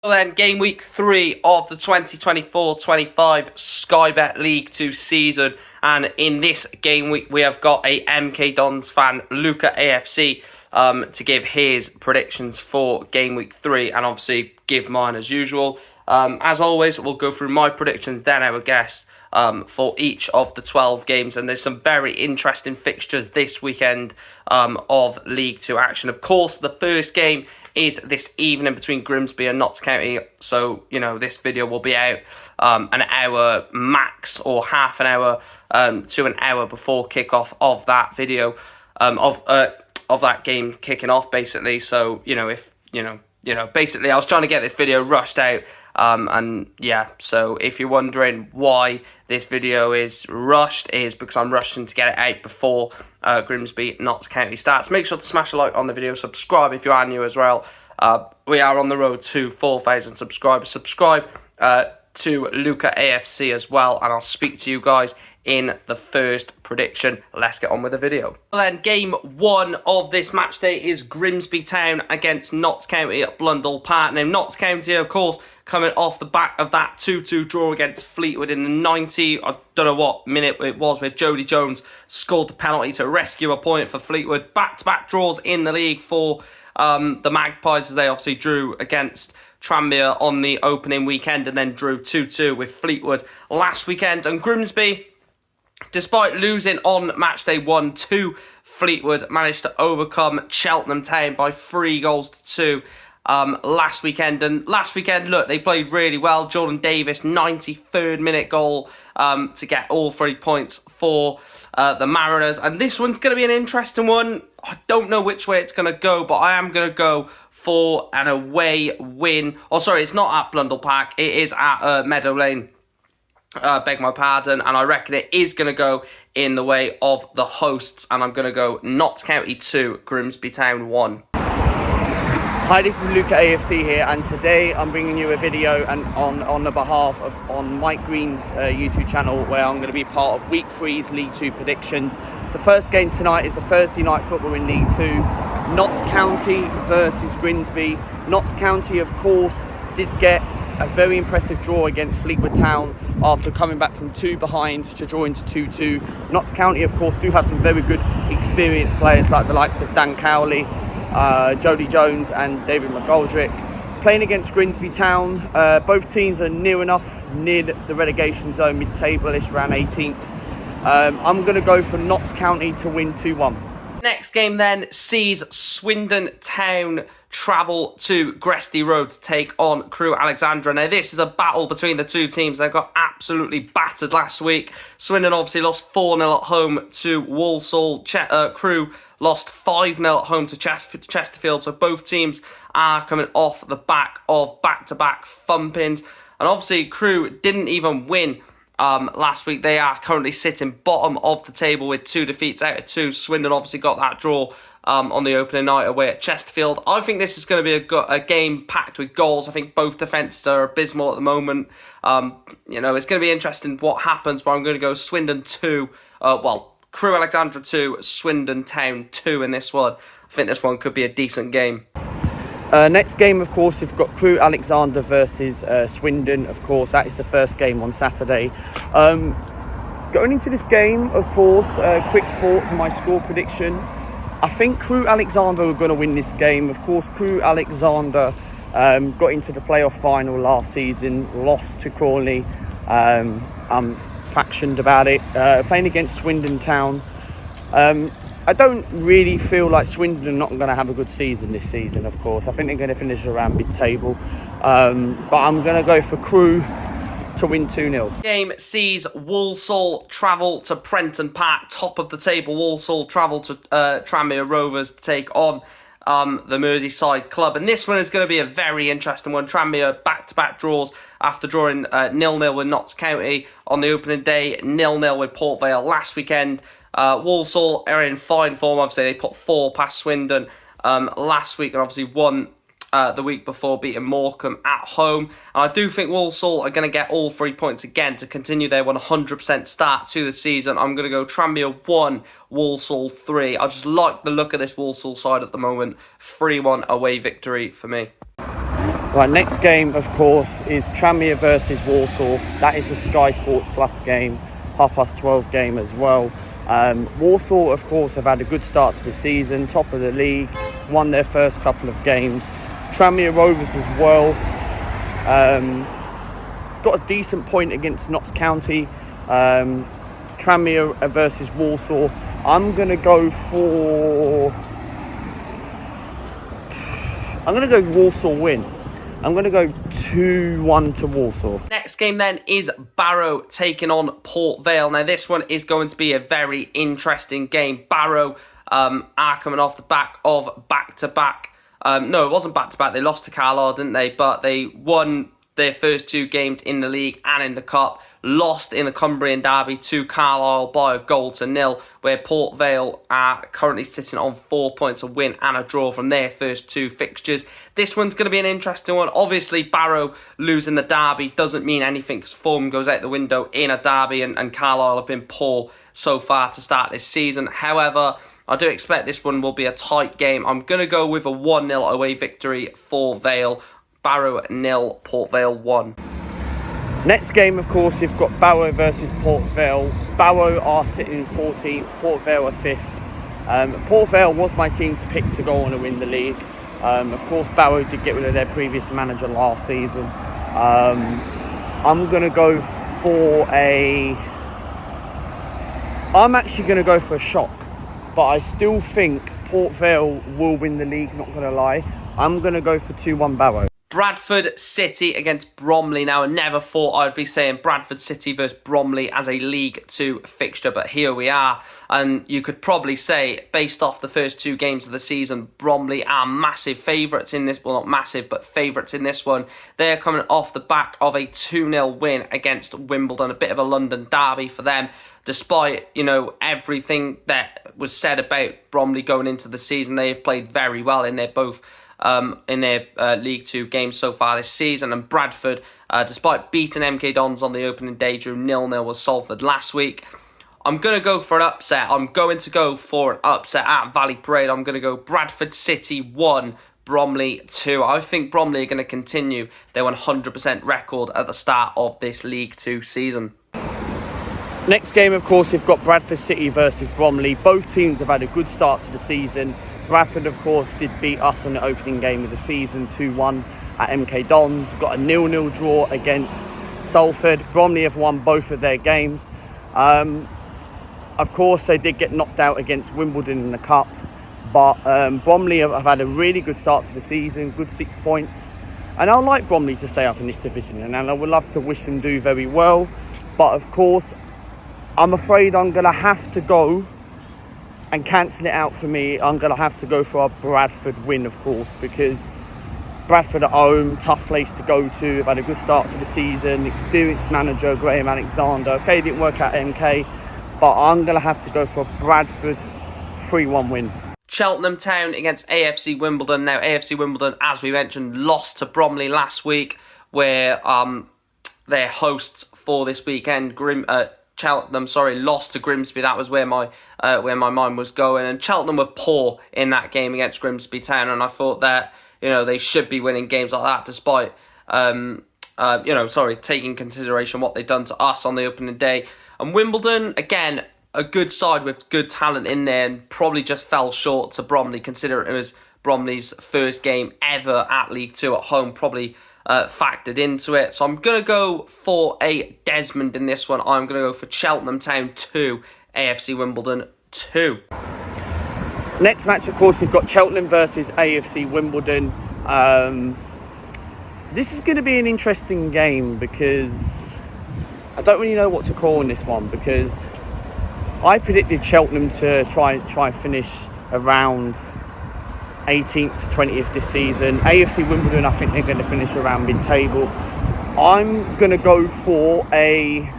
Well then, game week 3 of the 2024-25 Sky Bet League 2 season, and in this game week we have got a MK Dons fan, Luca AFC, to give his predictions for game week 3, and obviously give mine as usual. As always, we'll go through my predictions, then our guest, for each of the 12 games, and there's some very interesting fixtures this weekend of League 2 action. Of course, the first game is this evening between Grimsby and Notts County, so this video will be out an hour max, or half an hour to an hour before kickoff of that video, of that game kicking off, basically. So basically I was trying to get this video rushed out, and yeah, so if you're wondering why this video is rushed, is because I'm rushing to get it out before Grimsby Notts County starts. Make sure to smash a like on the video, subscribe if you are new as well. We are on the road to 4,000 subscribers. Subscribe to Luca AFC as well, and I'll speak to you guys in the first prediction. Let's get on with the video. Well then, game 1 of this match day is Grimsby Town against Notts County at Blundell Park. Now, Notts County, of course, coming off the back of that 2-2 draw against Fleetwood in the 90, I don't know what minute it was, where Jody Jones scored the penalty to rescue a point for Fleetwood. Back-to-back draws in the league for the Magpies, as they obviously drew against Tranmere on the opening weekend and then drew 2-2 with Fleetwood last weekend. And Grimsby, despite losing on match day 1 to Fleetwood, managed to overcome Cheltenham Town by 3-2 last weekend. And last weekend, look, they played really well. Jordan Davis, 93rd minute goal to get all 3 points for the Mariners. And this one's going to be an interesting one. I don't know which way it's going to go, but I am going to go for an away win. Oh, sorry, it's not at Blundell Park. It is at Meadow Lane. Beg my pardon. And I reckon it is going to go in the way of the hosts. And I'm going to go Notts County 2, Grimsby Town 1. Hi, this is Luca AFC here, and today I'm bringing you a video and on the behalf of Mike Green's YouTube channel, where I'm going to be part of Week 3's League 2 predictions. The first game tonight is the Thursday night football in League 2, Notts County versus Grimsby. Notts County, of course, did get a very impressive draw against Fleetwood Town after coming back from 2 behind to draw into 2-2. Notts County, of course, do have some very good experienced players like the likes of Dan Cowley, Jody Jones and David McGoldrick. Playing against Grimsby Town, both teams are near the relegation zone, mid-table-ish, around 18th. I'm going to go for Notts County to win 2-1. Next game then sees Swindon Town travel to Gresty Road to take on Crewe Alexandra. Now, this is a battle between the two teams. They got absolutely battered last week. Swindon obviously lost 4-0 at home to Walsall. Crewe lost 5-0 at home to Chesterfield. So both teams are coming off the back of back-to-back thumpings. And obviously, Crewe didn't even win last week. They are currently sitting bottom of the table with 2 defeats out of 2. Swindon obviously got that draw on the opening night away at Chesterfield. I think this is going to be a game packed with goals. I think both defences are abysmal at the moment. It's going to be interesting what happens, but I'm going to go Swindon 2. Crewe Alexandra 2, Swindon Town 2 in this one. I think this one could be a decent game. Next game, of course, we've got Crewe Alexandra versus Swindon. Of course, that is the first game on Saturday. Going into this game, of course, quick thoughts on my score prediction. I think Crewe Alexandra are going to win this game. Of course, Crewe Alexandra got into the playoff final last season, lost to Crawley. I'm factioned about it. Playing against Swindon Town. I don't really feel like Swindon are not going to have a good season this season, of course. I think they're going to finish around mid-table. But I'm going to go for Crewe to win 2-0. Game sees Walsall travel to Prenton Park, top of the table. Walsall travel to Tranmere Rovers to take on the Merseyside club. And this one is going to be a very interesting one. Tranmere back-to-back draws after drawing 0-0 with Notts County on the opening day, 0-0 with Port Vale last weekend. Walsall are in fine form. Obviously, they put 4 past Swindon last week and obviously won the week before, beating Morecambe at home. And I do think Walsall are going to get all 3 points again to continue their 100% start to the season. I'm going to go Tranmere 1, Walsall 3. I just like the look of this Walsall side at the moment. 3-1 away victory for me. Right, next game, of course, is Tranmere versus Walsall. That is a Sky Sports Plus game, 12:30 game as well. Walsall, of course, have had a good start to the season, top of the league, won their first couple of games. Tranmere Rovers as well, got a decent point against Notts County. Tranmere versus Walsall. I'm going to go Walsall win. I'm going to go 2-1 to Walsall. Next game then is Barrow taking on Port Vale. Now this one is going to be a very interesting game. Barrow are coming off the back of back-to-back. No, it wasn't back-to-back. They lost to Carlisle, didn't they? But they won their first two games in the league and in the cup. Lost in the Cumbrian Derby to Carlisle by 1-0, where Port Vale are currently sitting on 4 points, a win and a draw from their first two fixtures. This one's going to be an interesting one. Obviously, Barrow losing the derby doesn't mean anything because form goes out the window in a derby, and Carlisle have been poor so far to start this season. However, I do expect this one will be a tight game. I'm going to go with a 1-0 away victory for Vale. Barrow 0, Port Vale 1. Next game, of course, you've got Barrow versus Port Vale. Barrow are sitting 14th, Port Vale are 5th. Port Vale was my team to pick to go on and win the league. Of course, Barrow did get rid of their previous manager last season. I'm actually going to go for a shock, but I still think Port Vale will win the league, not going to lie. I'm going to go for 2-1 Barrow. Bradford City against Bromley. Now, I never thought I'd be saying Bradford City versus Bromley as a League 2 fixture, but here we are. And you could probably say, based off the first two games of the season, Bromley are massive favourites in this. Well, not massive, but favourites in this one. They're coming off the back of a 2-0 win against Wimbledon, a bit of a London derby for them. Despite, everything that was said about Bromley going into the season, they have played very well in their League 2 games so far this season. And Bradford, despite beating MK Dons on the opening day, drew 0-0 with Salford last week. I'm going to go for an upset. I'm going to go for an upset at Valley Parade. I'm going to go Bradford City 1, Bromley 2. I think Bromley are going to continue their 100% record at the start of this League 2 season. Next game, of course, you've got Bradford City versus Bromley. Both teams have had a good start to the season. Bradford, of course, did beat us on the opening game of the season, 2-1 at MK Dons. Got a 0-0 draw against Salford. Bromley have won both of their games. Of course, they did get knocked out against Wimbledon in the Cup. But Bromley have had a really good start to the season, good 6 points. And I'd like Bromley to stay up in this division. And I would love to wish them do very well. But, of course, I'm afraid I'm going to have to go and cancel it out for me. I'm going to have to go for a Bradford win, of course, because Bradford at home, tough place to go to. They've had a good start to the season. Experienced manager, Graham Alexander. Okay, it didn't work out at MK, but I'm going to have to go for a Bradford 3-1 win. Cheltenham Town against AFC Wimbledon. Now, AFC Wimbledon, as we mentioned, lost to Bromley last week, where their hosts for this weekend, Cheltenham, lost to Grimsby. That was where my mind was going. And Cheltenham were poor in that game against Grimsby Town, and I thought that they should be winning games like that, despite taking consideration what they've done to us on the opening day. And Wimbledon, again, a good side with good talent in there, and probably just fell short to Bromley, considering it was Bromley's first game ever at League 2 at home. Probably factored into it. So I'm going to go for a Desmond in this one. I'm going to go for Cheltenham Town 2, AFC Wimbledon 2. Next match, of course, we've got Cheltenham versus AFC Wimbledon. This is going to be an interesting game because I don't really know what to call in this one, because I predicted Cheltenham to try and finish around 18th to 20th this season. AFC Wimbledon, I think they're going to finish around mid-table. I'm going to go for I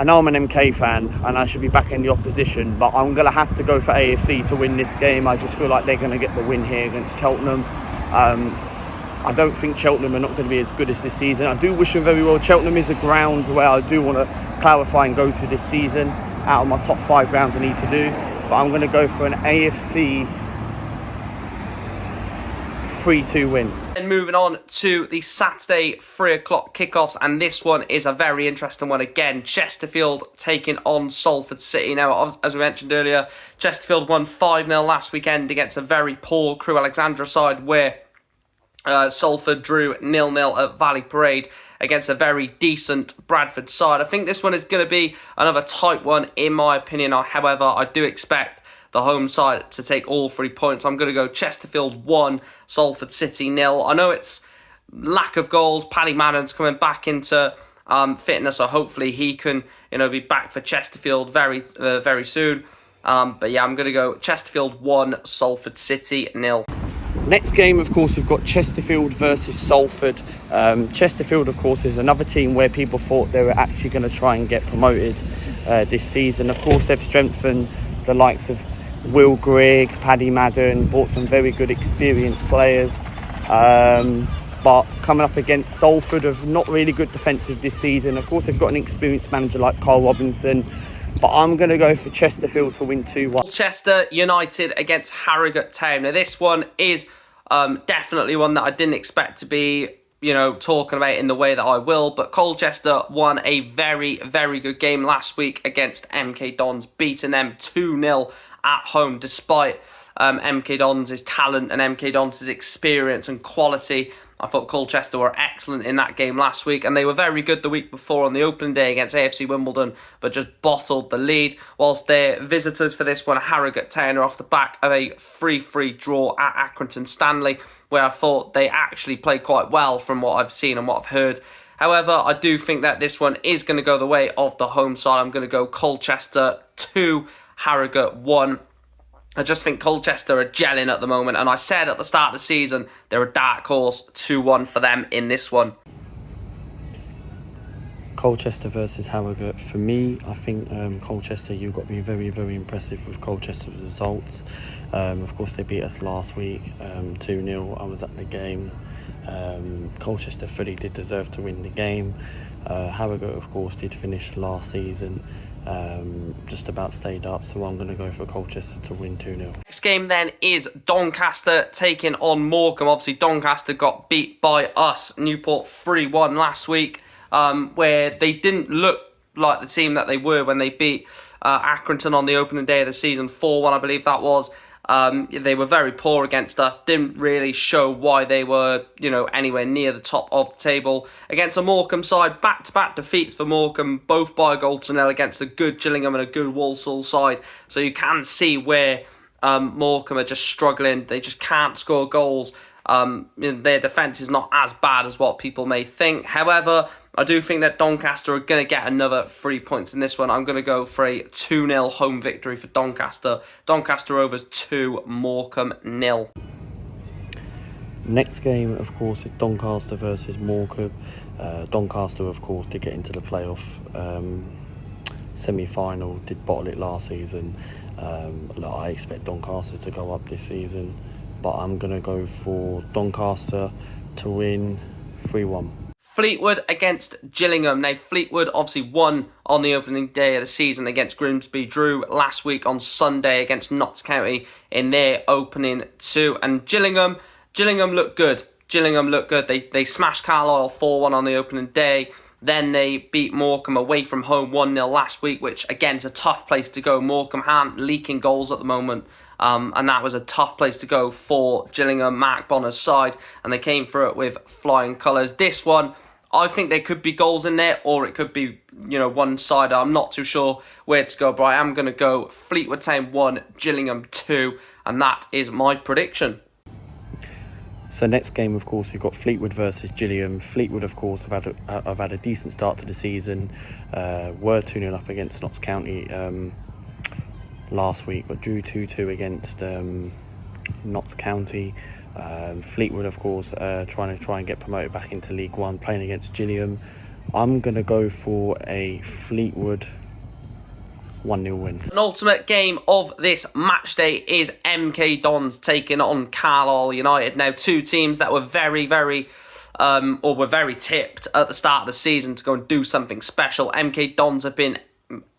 know I'm an MK fan and I should be backing the opposition, but I'm going to have to go for AFC to win this game. I just feel like they're going to get the win here against Cheltenham. I don't think Cheltenham are not going to be as good as this season. I do wish them very well. Cheltenham is a ground where I do want to clarify and go to this season. Out of my top 5 grounds I need to do. But I'm going to go for an AFC 3-2 win. And moving on to the Saturday 3 o'clock kickoffs, and this one is a very interesting one again. Chesterfield taking on Salford City. Now, as we mentioned earlier, Chesterfield won 5-0 last weekend against a very poor Crewe Alexandra side, where Salford drew 0-0 at Valley Parade against a very decent Bradford side. I think this one is going to be another tight one in my opinion. However, I do expect the home side to take all 3 points. I'm going to go Chesterfield 1, Salford City 0. I know it's lack of goals. Paddy Madden's coming back into fitness, so hopefully he can be back for Chesterfield very soon. But yeah, I'm going to go Chesterfield 1, Salford City 0. Next game, of course, we've got Chesterfield versus Salford. Chesterfield, of course, is another team where people thought they were actually going to try and get promoted this season. Of course, they've strengthened the likes of Will Grigg, Paddy Madden, bought some very good experienced players. But coming up against Salford, of not really good defensive this season. Of course, they've got an experienced manager like Carl Robinson. But I'm going to go for Chesterfield to win 2-1. Colchester United against Harrogate Town. Now, this one is definitely one that I didn't expect to be, talking about in the way that I will. But Colchester won a very, very good game last week against MK Dons, beating them 2-0 at home, despite MK Dons' talent and MK Dons' experience and quality. I thought Colchester were excellent in that game last week, and they were very good the week before on the opening day against AFC Wimbledon, but just bottled the lead. Whilst their visitors for this one, Harrogate Town, are off the back of a 3-3 draw at Accrington Stanley, where I thought they actually played quite well from what I've seen and what I've heard. However, I do think that this one is going to go the way of the home side. I'm going to go Colchester 2, Harrogate 1. I just think Colchester are gelling at the moment, and I said at the start of the season they're a dark horse. 2-1 for them in this one. Colchester versus Harrogate. For me, I think Colchester, you've got to be very, very impressive with Colchester's results. Of course, they beat us last week 2-0. I was at the game. Colchester fully did deserve to win the game. Harrogate, of course, did finish last season. Just about stayed up, so I'm going to go for Colchester to win 2-0. Next game then is Doncaster taking on Morecambe. Obviously, Doncaster got beat by us, Newport 3-1 last week, where they didn't look like the team that they were when they beat Accrington on the opening day of the season, 4-1 I believe that was. They were very poor against us, didn't really show why they were, anywhere near the top of the table. Against a Morecambe side, back-to-back defeats for Morecambe, both by a goal to nil against a good Gillingham and a good Walsall side. So you can see where Morecambe are just struggling. They just can't score goals. Their defence is not as bad as what people may think. However, I do think that Doncaster are going to get another 3 points in this one. I'm going to go for a 2-0 home victory for Doncaster. Doncaster Rovers 2, Morecambe 0. Next game, of course, is Doncaster versus Morecambe. Doncaster, of course, did get into the playoff semi-final, did bottle it last season. I expect Doncaster to go up this season, but I'm going to go for Doncaster to win 3-1. Fleetwood against Gillingham. Now, Fleetwood obviously won on the opening day of the season against Grimsby, drew last week on Sunday against Notts County in their opening two. And Gillingham looked good. They smashed Carlisle 4-1 on the opening day. Then they beat Morecambe away from home 1-0 last week, which again is a tough place to go. Morecambe aren't leaking goals at the moment. And that was a tough place to go for Gillingham, Mark Bonner's side, and they came through it with flying colours. This one, I think there could be goals in there, or it could be, one-sided. I'm not too sure where to go, but I am going to go Fleetwood Town 1, Gillingham 2, and that is my prediction. So next game, of course, we've got Fleetwood versus Gillingham. Fleetwood, of course, have had a decent start to the season. Were 2-0 up against Notts County last week, but drew 2-2 against Notts County. Fleetwood, of course, trying to get promoted back into League One, playing against Gillingham. I'm going to go for a Fleetwood 1-0 win. An ultimate game of this match day is MK Dons taking on Carlisle United. Now, two teams that were very tipped at the start of the season to go and do something special. MK Dons have been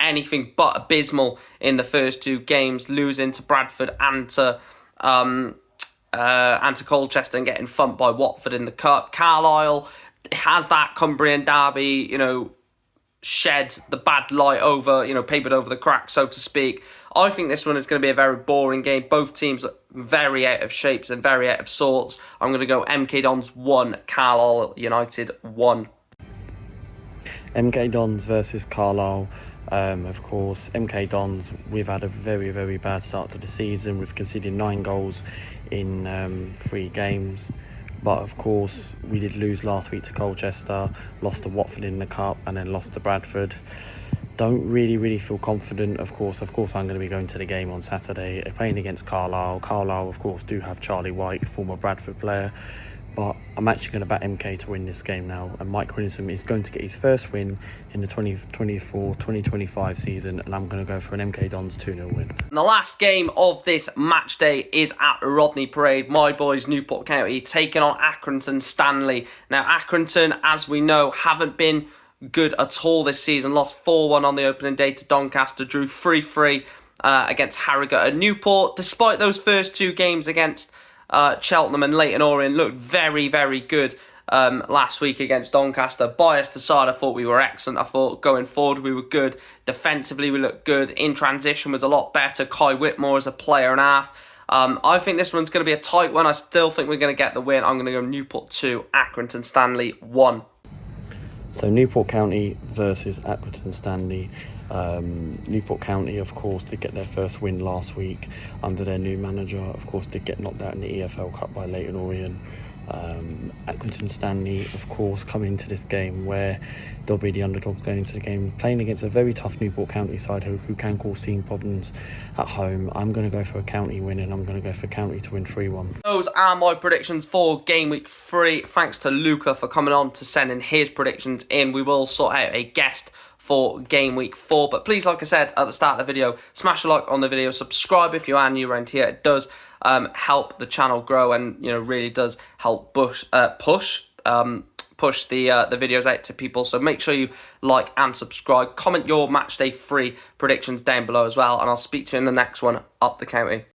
anything but abysmal in the first two games, losing to Bradford and to and to Colchester and getting thumped by Watford in the Cup. Carlisle has that Cumbrian derby, shed the bad light over, papered over the cracks, so to speak. I think this one is going to be a very boring game. Both teams are very out of shapes and very out of sorts. I'm going to go MK Dons 1, Carlisle United 1. MK Dons versus Carlisle. Of course, MK Dons, we've had a very, very bad start to the season. We've conceded 9 goals in 3 games. But of course, we did lose last week to Colchester, lost to Watford in the Cup, and then lost to Bradford. Don't really feel confident. Of course, I'm going to be going to the game on Saturday, playing against Carlisle. Carlisle, of course, do have Charlie White, former Bradford player. But I'm actually going to back MK to win this game now. And Mike Winningham is going to get his first win in the 2024-2025 season. And I'm going to go for an MK Dons 2-0 win. And the last game of this match day is at Rodney Parade. My boys, Newport County, taking on Accrington Stanley. Now, Accrington, as we know, haven't been good at all this season. Lost 4-1 on the opening day to Doncaster. Drew 3-3 against Harrogate and Newport. Despite those first 2 games against Cheltenham and Leyton Orient, looked very, very good last week against Doncaster. Biased aside, I thought we were excellent. I thought going forward we were good. Defensively we looked good. In transition was a lot better. Kai Whitmore as a player and a half. I think this one's going to be a tight one. I still think we're going to get the win. I'm going to go Newport 2, Accrington Stanley 1. So Newport County versus Accrington Stanley. Newport County, of course, did get their first win last week under their new manager. Of course, did get knocked out in the EFL Cup by Leyton Orient. Accrington Stanley, of course, coming into this game where they'll be the underdogs going into the game, playing against a very tough Newport County side who can cause team problems at home. I'm going to go for a County win, and I'm going to go for County to win 3-1. Those are my predictions for Game Week 3. Thanks to Luca for coming on to sending his predictions in. We will sort out a guest for Game Week 4. But please, like I said at the start of the video, smash a like on the video, subscribe if you are new around here. It does help the channel grow, and really does help push the videos out to people. So make sure you like and subscribe. Comment your matchday 3 predictions down below as well, and I'll speak to you in the next one up the county.